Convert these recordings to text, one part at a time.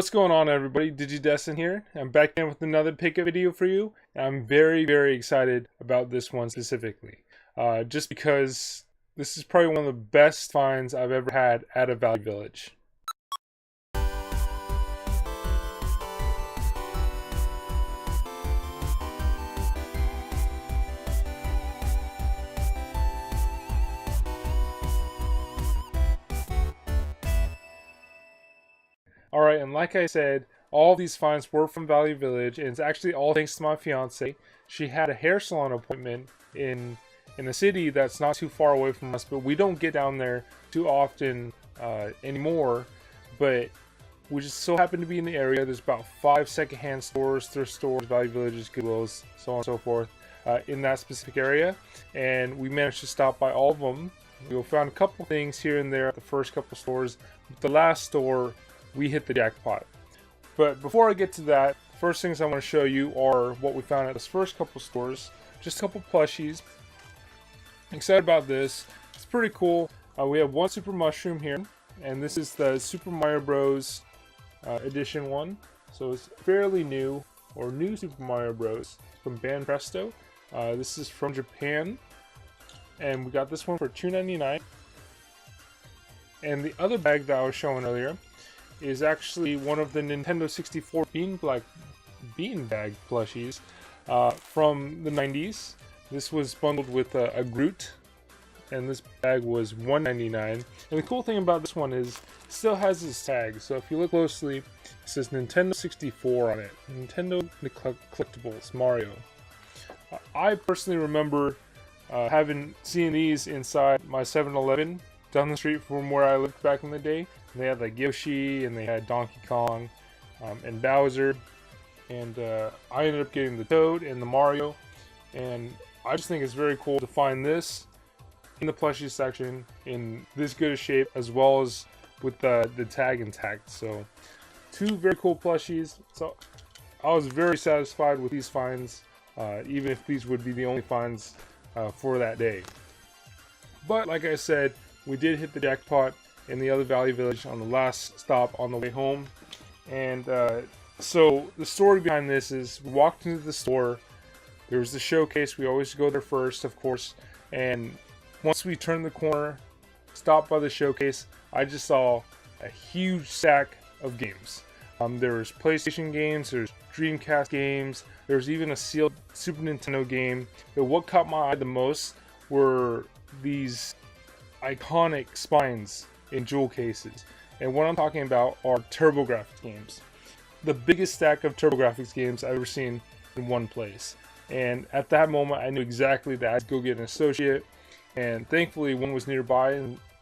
What's going on, everybody? DigiDestin here. I'm back in with another pickup video for you. And I'm very excited about this one specifically. Just because this is probably one of the best finds I've ever had at a Value Village. Alright, and like I said, all these finds were from Value Village, and it's actually all thanks to my fiance. She had a hair salon appointment in a city that's not too far away from us, but we don't get down there too often anymore. But we just so happen to be in the area. There's about 5 secondhand stores, thrift stores, Value Villages, Goodwills, so on and so forth, in that specific area, and we managed to stop by all of them. We found a couple things here and there at the first couple stores, but the last store we hit the jackpot. But before I get to that, first things I want to show you are what we found at this first couple stores. Just a couple plushies. Excited about this. It's pretty cool. We have one Super Mushroom here, and this is the Super Mario Bros. Edition one. So it's fairly new, or new Super Mario Bros. From Ban Presto. This is from Japan, and we got this one for $2.99. And the other bag that I was showing earlier is actually one of the Nintendo 64 beanbag plushies from the 90s. This was bundled with a Groot, and this bag was $1.99. And the cool thing about this one is it still has this tag. So if you look closely, it says Nintendo 64 on it. Nintendo Collectibles Mario. I personally remember having seen these inside my 7-Eleven down the street from where I lived back in the day. They had like Yoshi, and they had Donkey Kong, and Bowser, and I ended up getting the Toad and the Mario, and I just think it's very cool to find this in the plushie section in this good a shape, as well as with the tag intact. So two very cool plushies. So I was very satisfied with these finds, even if these would be the only finds for that day. But like I said, we did hit the jackpot in the other Value Village on the last stop on the way home. And so the story behind this is we walked into the store. There was the showcase. We always go there first, of course. And once we turned the corner, stopped by the showcase, I just saw a huge stack of games. There was PlayStation games, there's Dreamcast games, there's even a sealed Super Nintendo game. But what caught my eye the most were these iconic spines in jewel cases, and what I'm talking about are Turbografx games. The biggest stack of Turbografx games I've ever seen in one place. And at that moment, I knew exactly that I'd go get an associate, and thankfully one was nearby,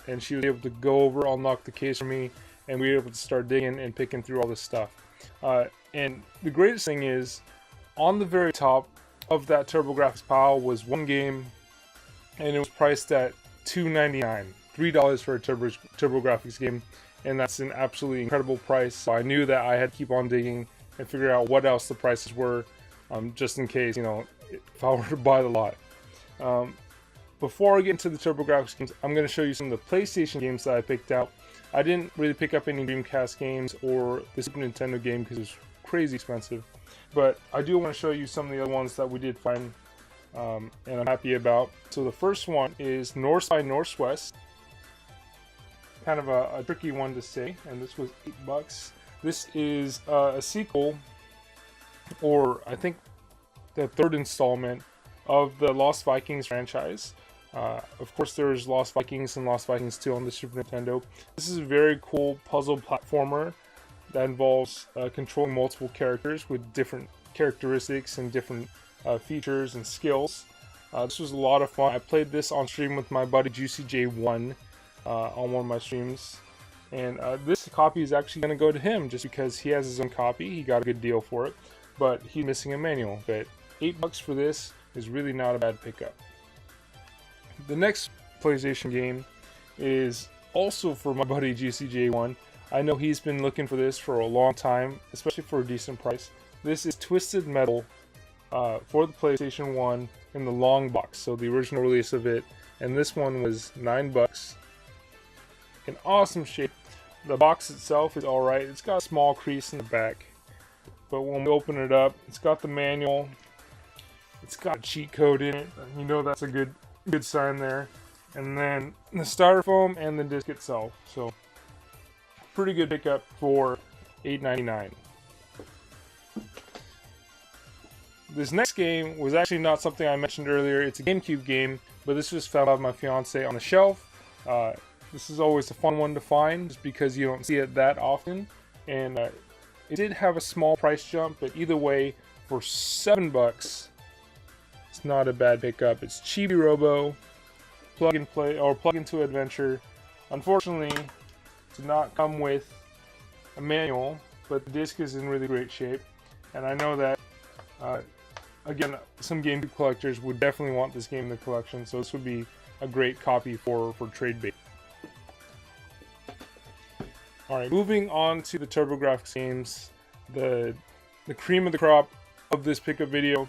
and she was able to go over, unlock the case for me, and we were able to start digging and picking through all this stuff. And the greatest thing is, on the very top of that Turbografx pile was one game, and it was priced at $2.99. $3 for a Turbografx game, and that's an absolutely incredible price. So I knew that I had to keep on digging and figure out what else the prices were, just in case, you know, if I were to buy the lot. Before I get into the Turbografx games, I'm going to show you some of the PlayStation games that I picked out. I didn't really pick up any Dreamcast games or the Super Nintendo game because it was crazy expensive, but I do want to show you some of the other ones that we did find, and I'm happy about. So the first one is North by Northwest. Kind of a tricky one to say, and this was $8. This is a sequel, or I think the third installment of the Lost Vikings franchise. Of course, there's Lost Vikings and Lost Vikings 2 on the Super Nintendo. This is a very cool puzzle platformer that involves controlling multiple characters with different characteristics and different features and skills. This was a lot of fun. I played this on stream with my buddy JuicyJ1 on one of my streams, and this copy is actually going to go to him just because he has his own copy. He got a good deal for it, but he's missing a manual. But $8 for this is really not a bad pickup. The next PlayStation game is also for my buddy JuicyJ1. I know he's been looking for this for a long time, especially for a decent price. This is Twisted Metal for the PlayStation 1 in the long box, so the original release of it, and this one was $9. In awesome shape. The box itself is alright. It's got a small crease in the back. But when we open it up, it's got the manual. It's got a cheat code in it. You know that's a good sign there. And then the styrofoam and the disc itself. So pretty good pickup for $8.99. This next game was actually not something I mentioned earlier. It's a GameCube game, but this was found by my fiance on the shelf. This is always a fun one to find, just because you don't see it that often. And it did have a small price jump, but either way, for $7, it's not a bad pickup. It's Chibi Robo, plug and play or plug into adventure. Unfortunately, it did not come with a manual, but the disc is in really great shape. And I know that, again, some GameCube collectors would definitely want this game in the collection, so this would be a great copy for trade bait. Alright, moving on to the Turbografx games, the cream of the crop of this pickup video,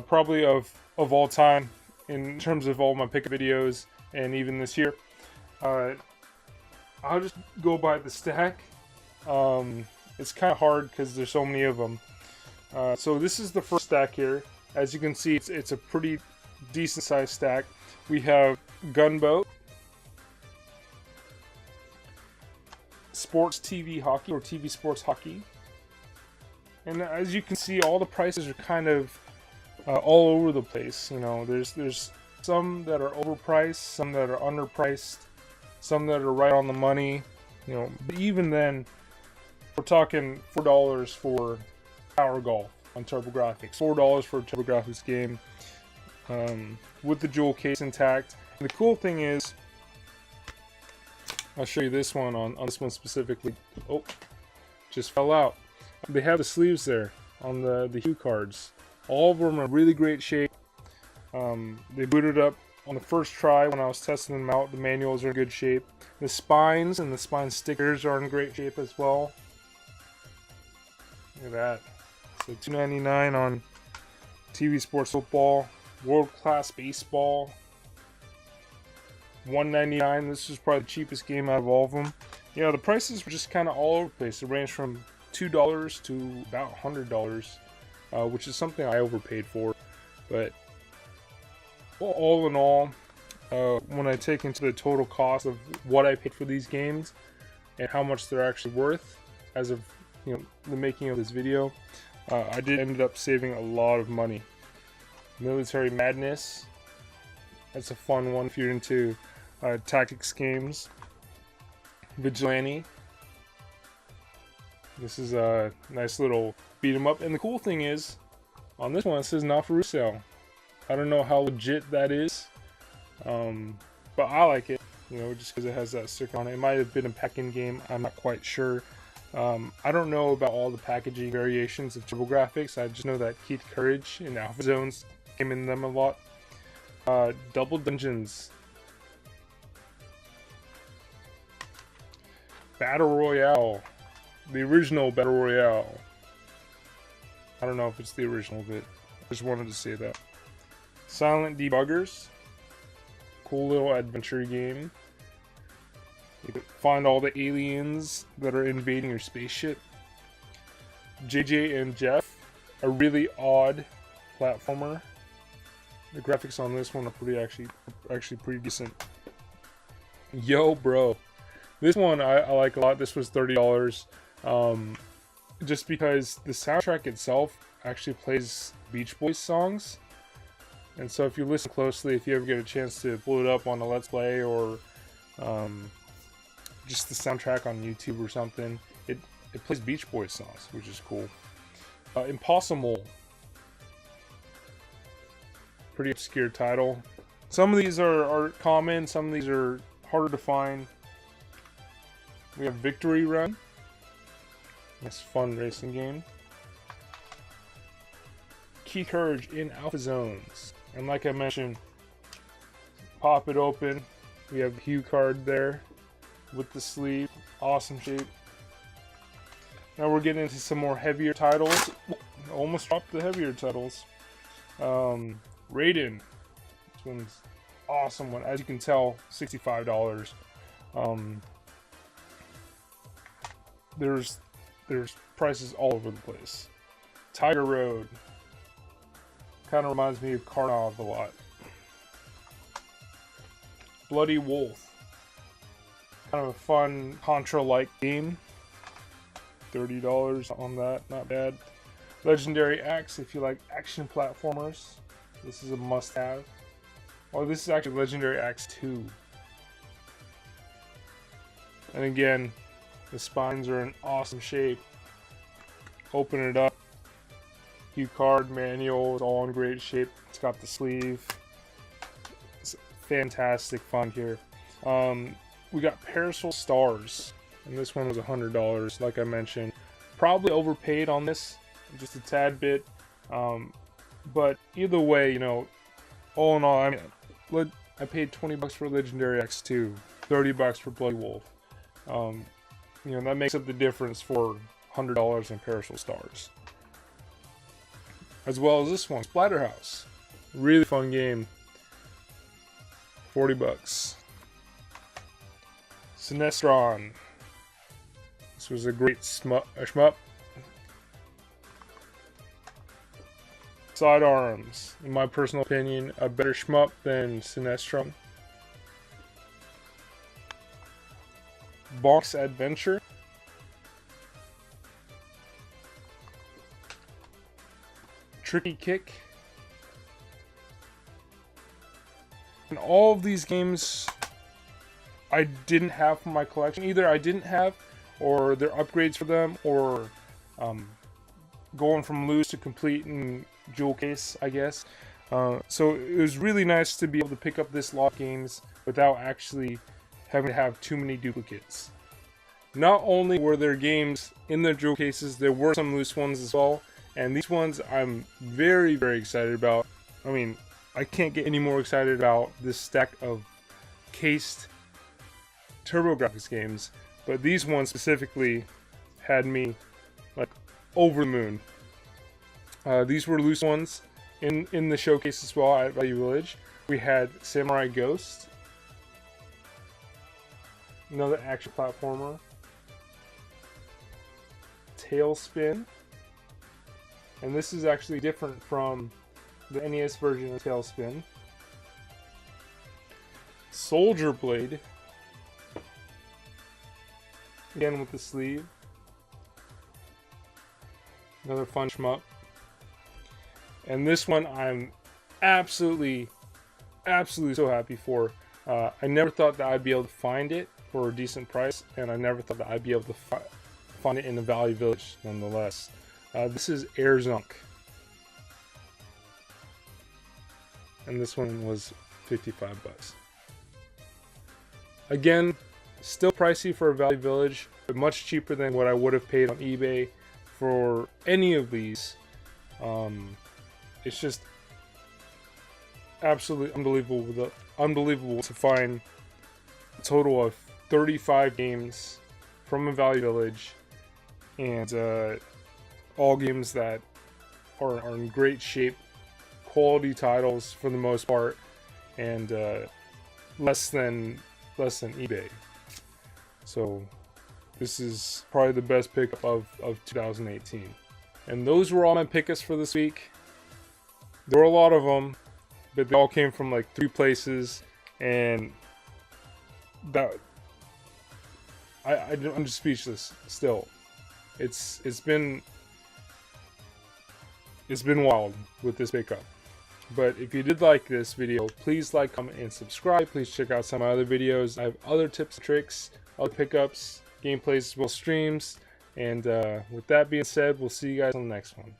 probably of all time in terms of all my pickup videos, and even this year. I'll just go by the stack. It's kind of hard because there's so many of them. So this is the first stack here. As you can see, it's a pretty decent sized stack. We have Gunboat, Sports TV Hockey, or TV Sports Hockey. And as you can see, all the prices are kind of all over the place. You know, there's some that are overpriced, some that are underpriced, some that are right on the money. You know, but even then, we're talking $4 for Power Golf on Turbografx. $4 for a Turbografx game with the jewel case intact. And the cool thing is, I'll show you this one on this one specifically. Oh, just fell out. They have the sleeves there on the hue cards. All of them are in really great shape. They booted up on the first try when I was testing them out. The manuals are in good shape. The spines and the spine stickers are in great shape as well. Look at that. So $2.99 on TV Sports Football, World Class Baseball. $1.99. This is probably the cheapest game out of all of them. You know, the prices were just kind of all over the place. It ranged from $2 to about $100, which is something I overpaid for. But all in all, when I take into the total cost of what I paid for these games and how much they're actually worth, as of the making of this video, I did end up saving a lot of money. Military Madness. That's a fun one if you're into tactics games. Vigilante. This is a nice little beat 'em up, and the cool thing is, on this one it says not for resale. I don't know how legit that is, but I like it. Just because it has that sticker on it. It might have been a pack-in game. I'm not quite sure. I don't know about all the packaging variations of Turbografx. I just know that Keith Courage and Alpha Zones came in them a lot. Double Dungeons. Battle Royale. The original Battle Royale. I don't know if it's the original, but I just wanted to say that. Silent Debuggers. Cool little adventure game. You can find all the aliens that are invading your spaceship. JJ and Jeff. A really odd platformer. The graphics on this one are actually pretty decent. Yo, bro. This one I like a lot. This was $30. Just because the soundtrack itself actually plays Beach Boys songs. And so if you listen closely, if you ever get a chance to pull it up on a Let's Play or just the soundtrack on YouTube or something, it plays Beach Boys songs, which is cool. Impossible. Pretty obscure title. Some of these are common, some of these are harder to find. We have Victory Run. Nice fun racing game. Key Courage in Alpha Zones. And like I mentioned, pop it open. We have the hue card there with the sleeve. Awesome shape. Now we're getting into some more heavier titles. Almost dropped the heavier titles. Raiden. This one's awesome one. As you can tell, $65. there's prices all over the place. Tiger Road kind of reminds me of Karnov a lot. Bloody Wolf, kind of a fun Contra-like game. $30 on that, not bad. Legendary Axe, if you like action platformers, this is a must-have. Oh, this is actually Legendary Axe 2. And again, the spines are in awesome shape. Open it up. Cue card manual is all in great shape. It's got the sleeve. It's fantastic fun here. We got Parasol Stars, and this one was $100, like I mentioned. Probably overpaid on this, just a tad bit. But either way, you know, all in all, I mean, I paid $20 for Legendary X2, $30 for Bloody Wolf. You know, that makes up the difference for $100 in Parasol Stars. As well as this one, Splatterhouse. Really fun game. $40. Sinestron. This was a great shmup. Sidearms, in my personal opinion, a better shmup than Sinestron. Bonk's Adventure. Tricky Kick. And all of these games I didn't have for my collection. Either I didn't have, or they're upgrades for them, or going from loose to complete in jewel case, I guess. So it was really nice to be able to pick up this lot of games without actually having to have too many duplicates. Not only were there games in the jewel cases, there were some loose ones as well. And these ones I'm very, very excited about. I mean, I can't get any more excited about this stack of cased Turbografx games. But these ones specifically had me like over the moon. These were loose ones in the showcase as well at Value Village. We had Samurai Ghost, another action platformer, Tailspin, and this is actually different from the NES version of Tailspin. Soldier Blade, again with the sleeve, another fun shmup. And this one I'm absolutely so happy for. I never thought that I'd be able to find it for a decent price, and I never thought that I'd be able to find it in the Value Village nonetheless. This is Air Zunk. And this one was $55. Again, still pricey for a Value Village, but much cheaper than what I would have paid on eBay for any of these. It's just absolutely unbelievable to find a total of 35 games from a Value Village, and all games that are in great shape, quality titles for the most part, and less than eBay. So this is probably the best pickup of 2018. And those were all my pickups for this week. There were a lot of them, but they all came from like 3 places, and that I'm just speechless still. It's been wild with this pickup. But if you did like this video, please like, comment, and subscribe. Please check out some of my other videos. I have other tips and tricks, other pickups, gameplays, as well streams. And with that being said, we'll see you guys on the next one.